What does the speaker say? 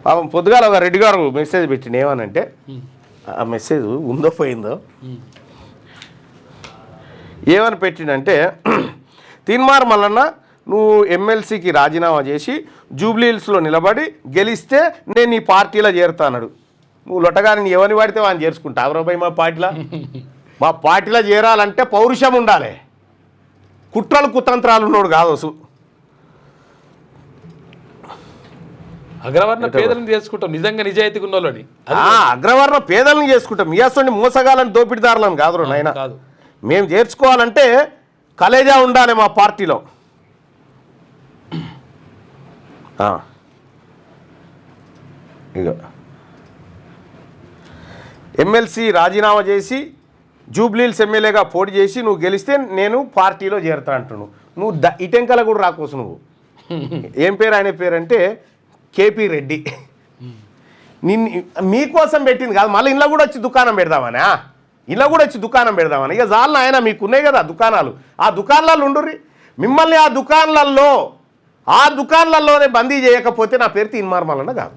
పాపం పొద్దుగాల ఒక రెడ్డి గారు మెసేజ్ పెట్టిండు ఏమనంటే ఆ మెసేజ్ ఉందో పోయిందో ఏమని పెట్టిండంటే తీన్మార్ మల్లన్న నువ్వు ఎమ్మెల్సీకి రాజీనామా చేసి జూబ్లీహిల్స్లో నిలబడి గెలిస్తే నేను నీ పార్టీలో చేరుతానడు. నువ్వు లొట్టగాని ఎవరిని పడితే వాడిని చేర్చుకుంటావు రాబాయి మా పార్టీలో చేరాలంటే పౌరుషం ఉండాలి, కుట్రలు కుతంత్రాలు ఉన్నాడు కాదు. అగ్రవర్ణ పేదలను చేసుకుంటాం, నిజంగా నిజాయితీగా ఉన్న వాళ్ళని. అగ్రవర్ణ పేదలను చేసుకుంటాం, మీయాసోని మోసగాలని దోపిడిదారులను కాదు నాయన. మేము చేర్చుకోవాలంటే కలేజా ఉండాలి మా పార్టీలో. ఇక ఎమ్మెల్సీ రాజీనామా చేసి జూబ్లీహిల్స్ ఎమ్మెల్యేగా పోటీ చేసి నువ్వు గెలిస్తే నేను పార్టీలో చేరుతా అంటున్నావు. నువ్వు ఇటెంకల కూడా రాకోసు. నువ్వు ఏం పేరు ఆయన పేరు అంటే కేపీ రెడ్డి. మీకోసం పెట్టింది కాదు, మళ్ళీ ఇంట్లో కూడా వచ్చి దుకాణం పెడదామనా, ఇలా కూడా వచ్చి దుకాణం పెడదామని. ఇక జాలను ఆయన మీకున్నాయి కదా దుకాణాలు, ఆ దుకాణాలు ఉండుర్రి. మిమ్మల్ని ఆ దుకాణాలలోనే బందీ చేయకపోతే నా పేరు తీన్మార్ మల్లన్న కాదు.